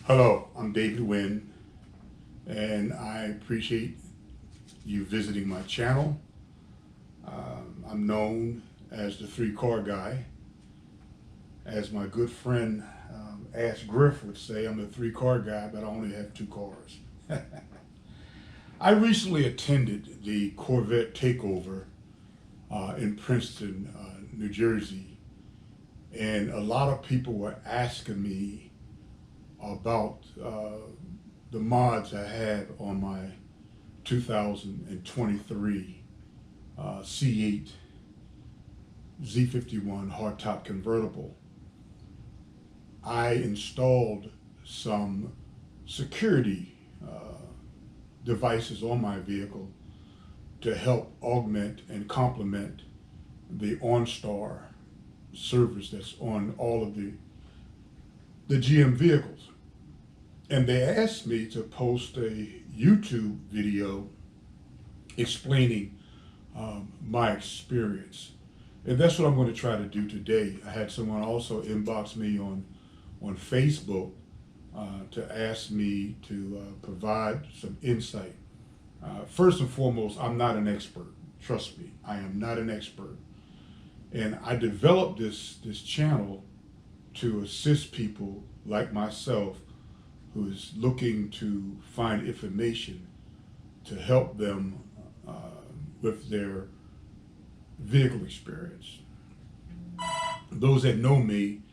Hello, I'm David Wynn, and I appreciate you visiting my channel. I'm known as the three-car guy. As my good friend Ash Griff would say, I'm the three-car guy, but I only have two cars. I recently attended the Corvette takeover in Princeton, New Jersey, and a lot of people were asking me about the mods I had on my 2023 C8 Z51 hardtop convertible. I installed some security devices on my vehicle to help augment and complement the OnStar service that's on all of the GM vehicles. And they asked me to post a YouTube video explaining my experience. And that's what I'm going to try to do today. I had someone also inbox me on Facebook to ask me to provide some insight. First and foremost, I'm not an expert. Trust me, I am not an expert. And I developed this channel to assist people like myself who is looking to find information to help them with their vehicle experience. Those that know me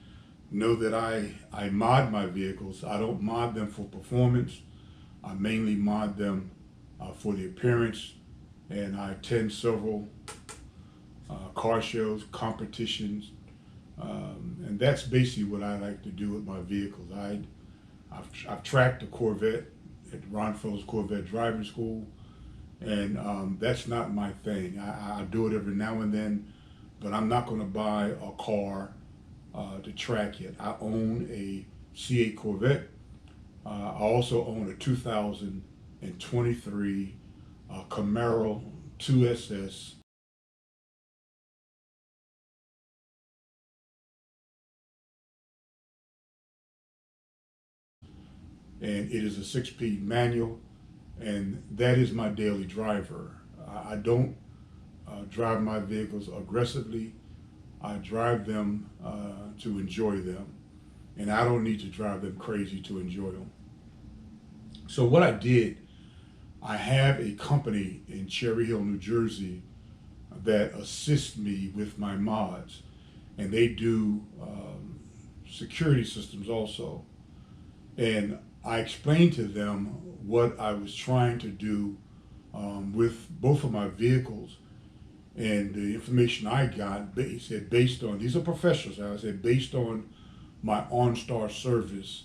know that I mod my vehicles. I don't mod them for performance. I mainly mod them for the appearance, and I attend several car shows, competitions, and that's basically what I like to do with my vehicles. I've tracked the Corvette at Ron Fellows Corvette Driving School, and that's not my thing. I do it every now and then, but I'm not going to buy a car to track it. I own a C8 Corvette. I also own a 2023 Camaro 2SS. And it is a 6-speed manual, and that is my daily driver. I don't drive my vehicles aggressively. I drive them to enjoy them, and I don't need to drive them crazy to enjoy them. So what I did, I have a company in Cherry Hill, New Jersey that assists me with my mods, and they do security systems also. And I explained to them what I was trying to do with both of my vehicles, and the information I got said based on, these are professionals, I said based on my OnStar service,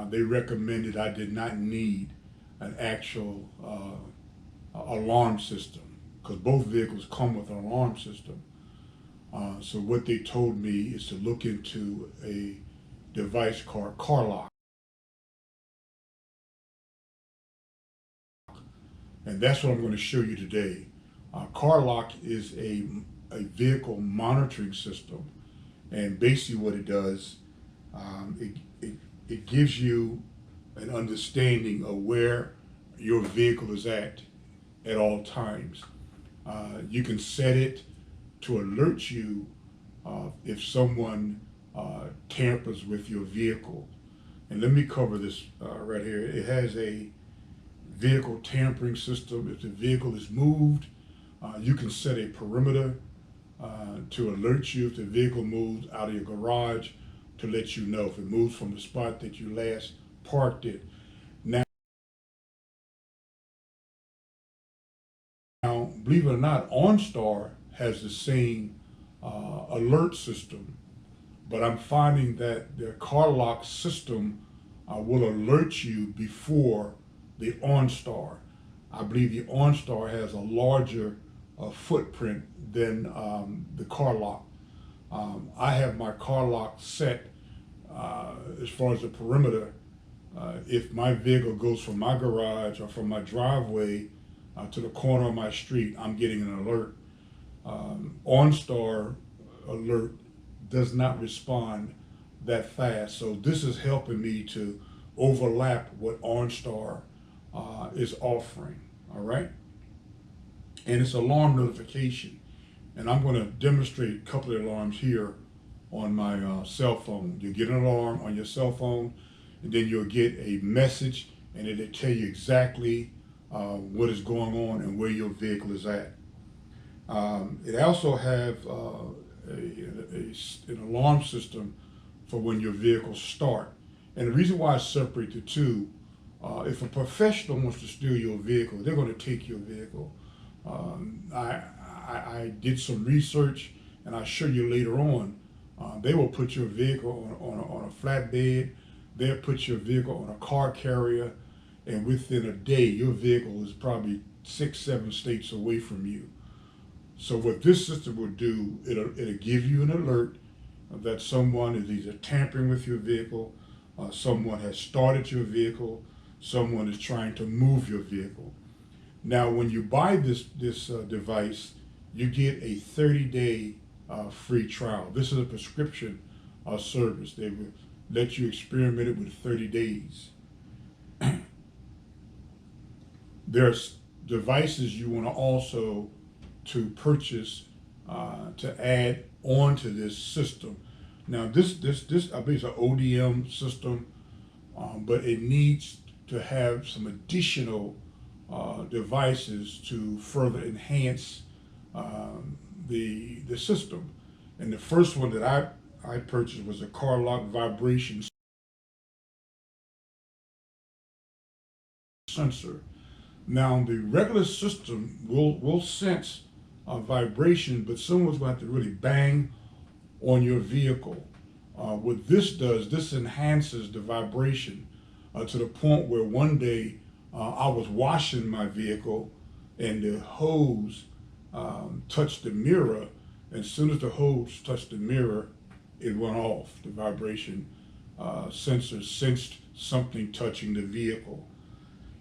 they recommended I did not need an actual alarm system, because both vehicles come with an alarm system. So what they told me is to look into a device called CarLoock. And that's what I'm going to show you today. CarLoock is a vehicle monitoring system, and basically what it does, it gives you an understanding of where your vehicle is at all times. You can set it to alert you if someone tampers with your vehicle. And let me cover this right here. It has a vehicle tampering system. If the vehicle is moved, you can set a perimeter to alert you if the vehicle moves out of your garage, to let you know if it moves from the spot that you last parked it. Now, believe it or not, OnStar has the same alert system, but I'm finding that the CarLoock system will alert you before the OnStar. I believe the OnStar has a larger footprint than the CarLoock. I have my CarLoock set as far as the perimeter. If my vehicle goes from my garage or from my driveway to the corner of my street, I'm getting an alert. OnStar alert does not respond that fast. So this is helping me to overlap what OnStar is offering. All right, and it's alarm notification, and I'm going to demonstrate a couple of alarms here on my cell phone. You get an alarm on your cell phone, and then you'll get a message, and it'll tell you exactly what is going on and where your vehicle is at. It also have an alarm system for when your vehicles start. And the reason why I separate the two, if a professional wants to steal your vehicle, they're going to take your vehicle. I did some research, and I'll show you later on. They will put your vehicle on a flatbed. They'll put your vehicle on a car carrier, and within a day, your vehicle is probably 6, 7 states away from you. So what this system will do, it'll give you an alert that someone is either tampering with your vehicle, someone has started your vehicle, someone is trying to move your vehicle. Now, when you buy this device, you get a 30-day free trial. This is a prescription service. They will let you experiment it with 30 days. There's devices you want to also to purchase to add onto this system. Now, this I believe is an ODM system, but it needs to have some additional devices to further enhance the system. And the first one that I purchased was a CarLoock vibration sensor. Now, the regular system will sense vibration, but someone's going to have to really bang on your vehicle. What this does, this enhances the vibration to the point where one day I was washing my vehicle and the hose touched the mirror. As soon as the hose touched the mirror, it went off. The vibration sensor sensed something touching the vehicle.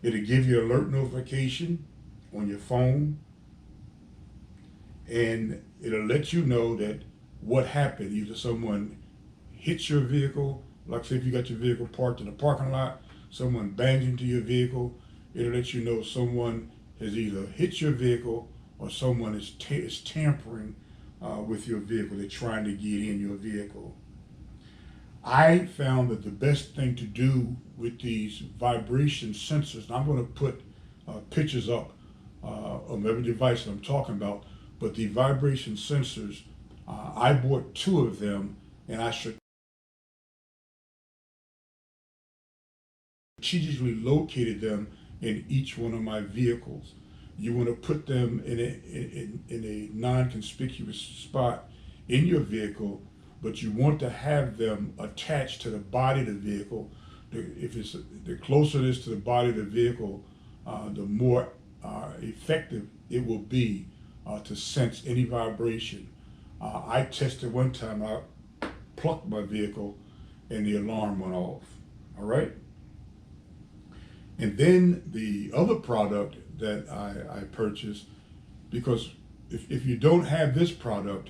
It'll give you alert notification on your phone, and it'll let you know that what happened. Either someone hits your vehicle, like say if you got your vehicle parked in a parking lot, someone bangs into your vehicle, it'll let you know someone has either hit your vehicle or someone is tampering with your vehicle. They're trying to get in your vehicle. I found that the best thing to do with these vibration sensors, and I'm going to put pictures up of every device that I'm talking about, but the vibration sensors, I bought 2 of them, and I strategically located them in each one of my vehicles. You want to put them in a non-conspicuous spot in your vehicle, but you want to have them attached to the body of the vehicle. The closer it is to the body of the vehicle, the more effective it will be to sense any vibration. I tested one time, I plucked my vehicle and the alarm went off. All right? And then the other product that I purchased, because if you don't have this product,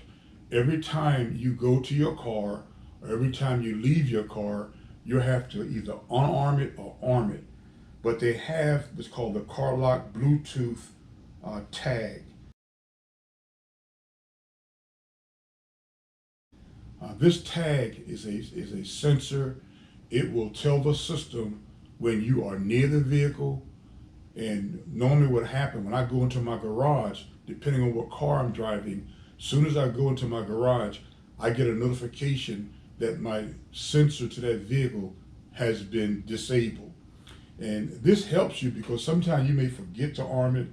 every time you go to your car or every time you leave your car, you have to either unarm it or arm it. But they have what's called the CarLoock Bluetooth tag. This tag is a sensor. It will tell the system when you are near the vehicle. And normally what happens when I go into my garage, depending on what car I'm driving, as soon as I go into my garage, I get a notification that my sensor to that vehicle has been disabled. And this helps you because sometimes you may forget to arm it,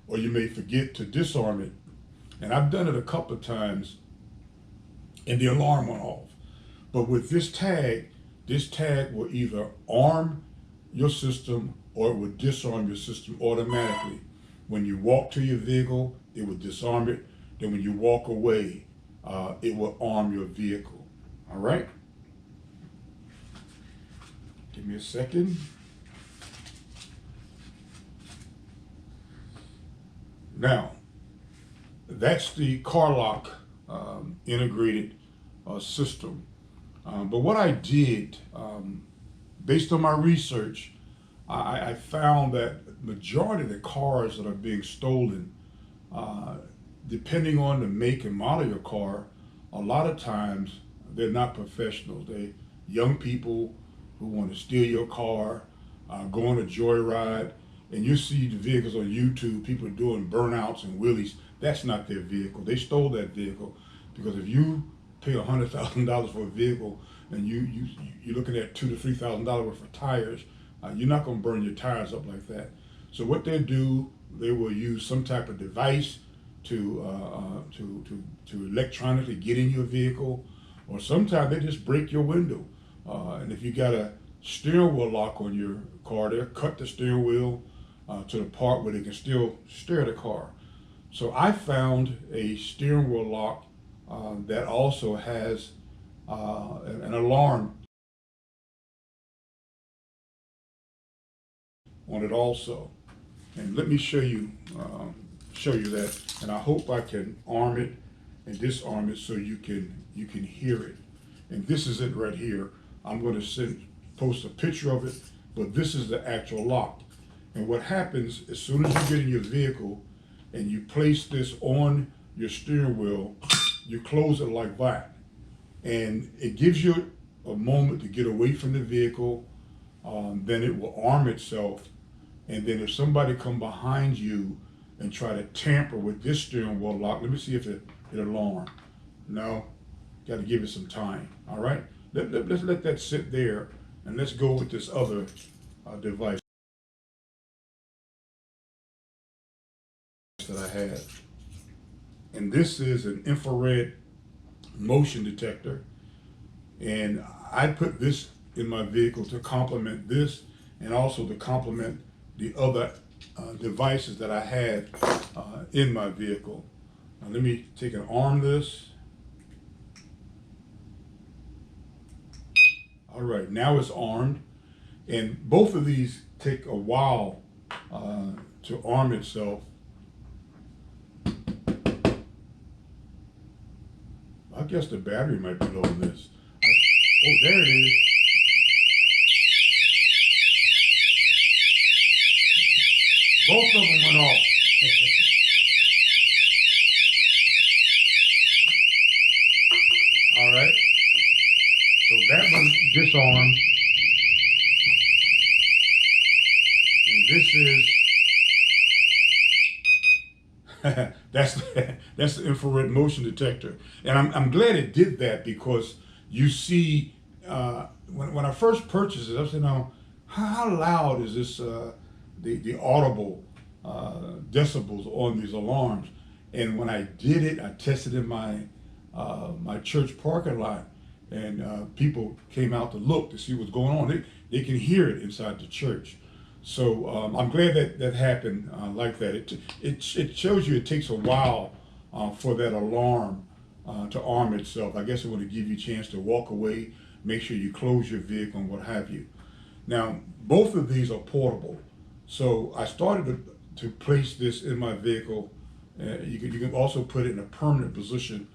or you may forget to disarm it. And I've done it a couple of times and the alarm went off. But with this tag will either arm your system or it will disarm your system automatically. When you walk to your vehicle, it will disarm it. Then when you walk away, it will arm your vehicle. All right? Give me a second. Now, that's the CarLoock integrated system. But what I did, based on my research, I found that majority of the cars that are being stolen, uh, depending on the make and model of your car, a lot of times they're not professionals. They young people who want to steal your car, go on a joyride, and you see the vehicles on YouTube. People are doing burnouts and wheelies. That's not their vehicle. They stole that vehicle because if you pay $100,000 for a vehicle and you're looking at $2,000 to $3,000 worth of tires, you're not going to burn your tires up like that. So what they do, they will use some type of device to electronically get in your vehicle, or sometimes they just break your window. And if you got a steering wheel lock on your car, they'll cut the steering wheel to the part where they can still steer the car. So I found a steering wheel lock that also has an alarm on it also. And let me show you that. And I hope I can arm it and disarm it so you can hear it. And this is it right here. I'm going to post a picture of it, but this is the actual lock. And what happens as soon as you get in your vehicle and you place this on your steering wheel, you close it like that. And it gives you a moment to get away from the vehicle. Then it will arm itself. And then if somebody come behind you and try to tamper with this steering wheel lock, let me see if it alarm. No, got to give it some time. All right, let's let that sit there, and let's go with this other device that I have. And this is an infrared motion detector, and I put this in my vehicle to complement this, and also to complement the other devices that I had in my vehicle. Now let me take and arm this. All right, now it's armed, and both of these take a while to arm itself. I guess the battery might be low in this. Oh, there it is. Both of them went off. All right. So that one's disarmed. And this is that's the infrared motion detector. And I'm glad it did that, because you see, when I first purchased it, I said, now, how loud is this, the audible decibels on these alarms? And when I did it, I tested in my church parking lot, and people came out to look to see what's going on. They can hear it inside the church. So I'm glad that happened like that. It shows you it takes a while for that alarm to arm itself. I guess it want to give you a chance to walk away, make sure you close your vehicle and what have you. Now, both of these are portable. So I started to place this in my vehicle. You can also put it in a permanent position,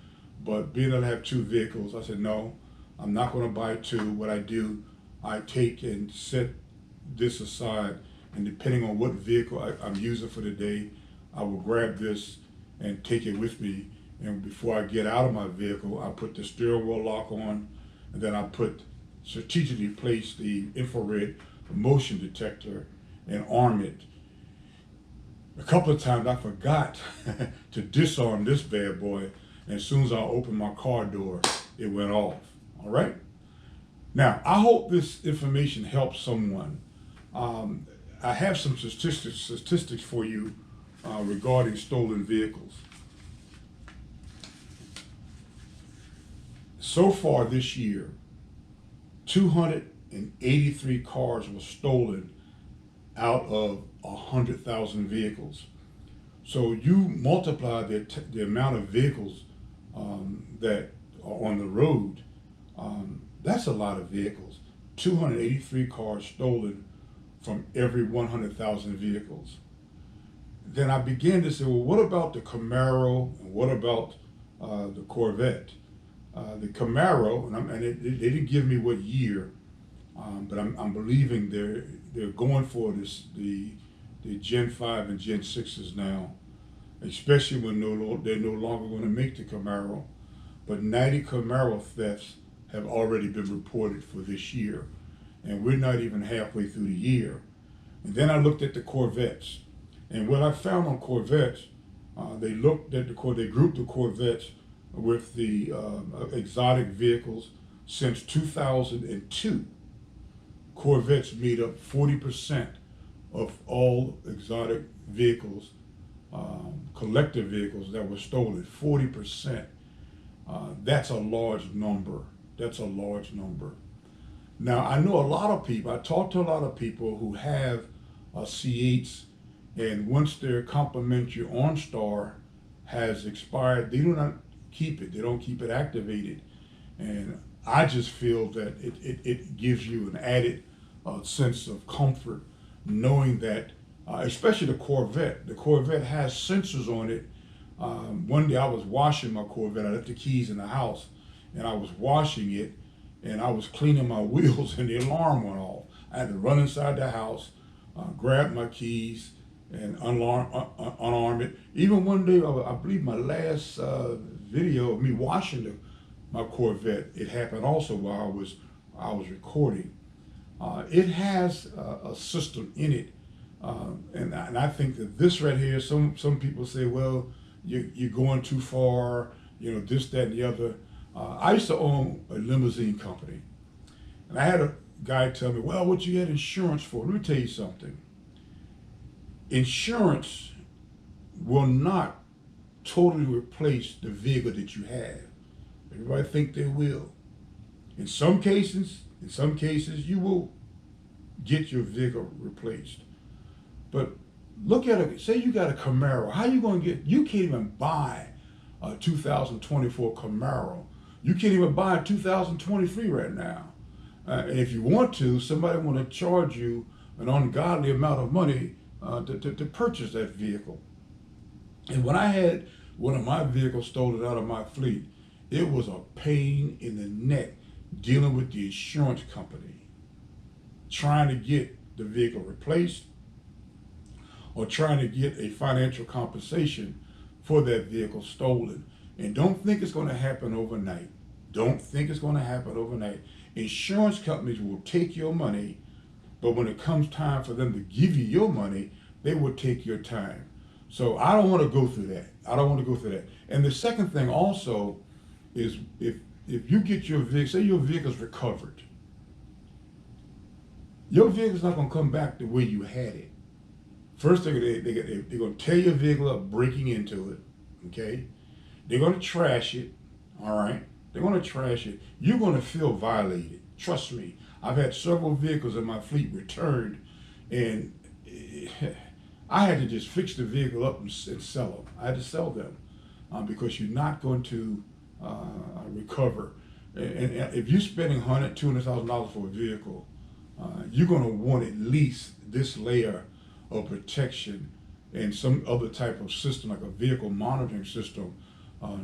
but being that I have two vehicles, I said, no, I'm not going to buy two. What I do, I take and set this aside, and depending on what vehicle I'm using for the day, I will grab this and take it with me. And before I get out of my vehicle, I put the steering wheel lock on, and then I strategically place the infrared motion detector and arm it. A couple of times I forgot to disarm this bad boy, and as soon as I opened my car door, it went off. All right? Now, I hope this information helps someone. I have some statistics for you regarding stolen vehicles. So far this year, 283 cars were stolen out of 100,000 vehicles. So you multiply the amount of vehicles that are on the road, that's a lot of vehicles. 283 cars stolen from every 100,000 vehicles. Then I began to say, well, what about the Camaro, and what about the Corvette? The Camaro, they didn't give me what year, but I'm believing they're going for the Gen 5 and Gen 6s now, especially when they're no longer going to make the Camaro. But 90 Camaro thefts have already been reported for this year, and we're not even halfway through the year. And then I looked at the Corvettes, and what I found on Corvettes, they looked at they grouped the Corvettes with the exotic vehicles since 2002. Corvettes made up 40% of all exotic vehicles, collector vehicles that were stolen. 40%. That's a large number. That's a large number. Now, I know a lot of people, I talk to a lot of people who have C8s, and once their complimentary OnStar has expired, they do not keep it. They don't keep it activated. And I just feel that it gives you an added sense of comfort knowing that, especially the Corvette has sensors on it. One day I was washing my Corvette. I left the keys in the house, and I was washing it, and I was cleaning my wheels, and the alarm went off. I had to run inside the house, grab my keys, and unarm it. Even one day, I believe my last video of me washing my Corvette, it happened also while I was recording. It has a system in it, and I think that this right here, some people say, well, you're going too far, this, that, and the other. I used to own a limousine company, and I had a guy tell me, well, what you had insurance for? Let me tell you something. Insurance will not totally replace the vehicle that you have. Everybody think they will. In some cases, you will get your vehicle replaced. But look at it. Say you got a Camaro. How you going to get? You can't even buy a 2024 Camaro. You can't even buy a 2023 right now. And if you want to, somebody want to charge you an ungodly amount of money to purchase that vehicle. And when I had one of my vehicles stolen out of my fleet, it was a pain in the neck dealing with the insurance company, trying to get the vehicle replaced or trying to get a financial compensation for that vehicle stolen. And don't think it's going to happen overnight. Don't think it's going to happen overnight. Insurance companies will take your money, but when it comes time for them to give you your money, they will take your time. So I don't want to go through that. And the second thing also is if you get your vehicle, say your vehicle's recovered, your vehicle's not going to come back the way you had it. First, they're going to tear your vehicle up breaking into it, okay? They're going to trash it, all right? They're going to trash it. You're going to feel violated. Trust me. I've had several vehicles in my fleet returned, and I had to just fix the vehicle up and sell them. I had to sell them because you're not going to recover. And if you're spending $100,000, $200,000 for a vehicle, you're going to want at least this layer of protection and some other type of system, like a vehicle monitoring system,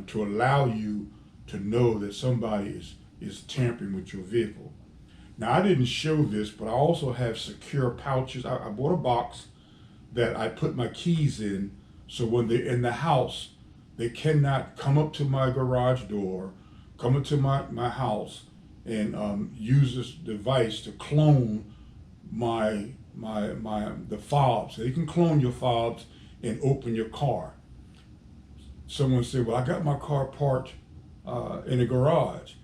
to allow you to know that somebody is tampering with your vehicle. Now, I didn't show this, but I also have secure pouches. I bought a box that I put my keys in, so when they're in the house, they cannot come up to my garage door, come into my house, and use this device to clone the fobs. They can clone your fobs and open your car. Someone said, well, I got my car parked in a garage.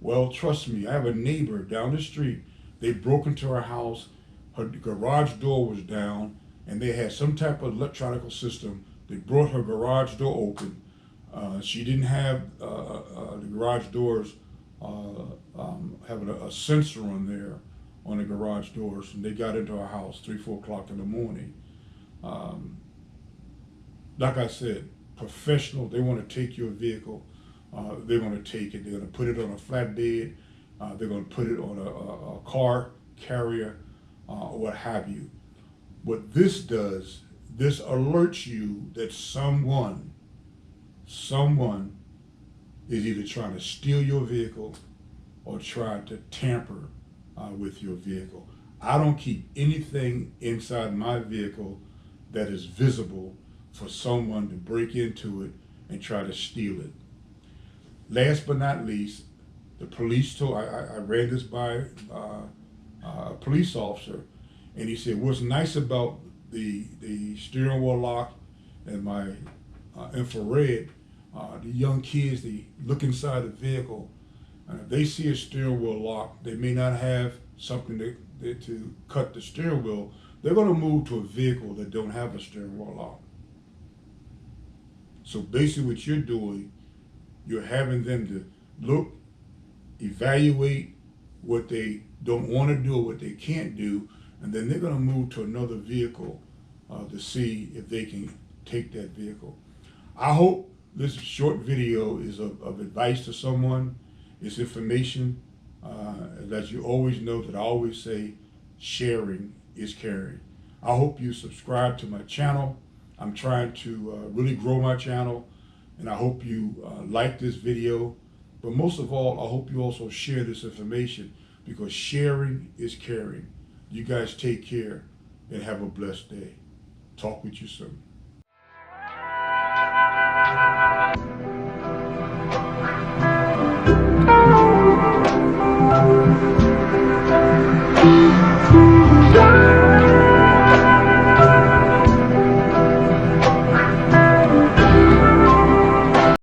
Well, trust me, I have a neighbor down the street. They broke into her house. Her garage door was down, and they had some type of electronic system. They brought her garage door open. She didn't have the garage doors having a sensor on there on the garage doors, and they got into our house 3, 4 o'clock in the morning. Like I said, professional, they want to take your vehicle, they're going to take it, they're going to put it on a flatbed, they're going to put it on a car carrier, or what have you. What this does, this alerts you that someone is either trying to steal your vehicle or trying to tamper with your vehicle. I don't keep anything inside my vehicle that is visible for someone to break into it and try to steal it. Last but not least, the police told, I ran this by a police officer, and he said, what's nice about the steering wheel lock and my infrared, the young kids, they look inside the vehicle, and if they see a steering wheel lock, they may not have something to cut the steering wheel. They're going to move to a vehicle that don't have a steering wheel lock. So basically what you're doing, you're having them to look, evaluate what they don't want to do or what they can't do, and then they're going to move to another vehicle to see if they can take that vehicle. I hope this short video is of advice to someone. It's information. As you always know that I always say, sharing is caring. I hope you subscribe to my channel. I'm trying to really grow my channel, and I hope you like this video. But most of all, I hope you also share this information, because sharing is caring. You guys take care and have a blessed day. Talk with you soon.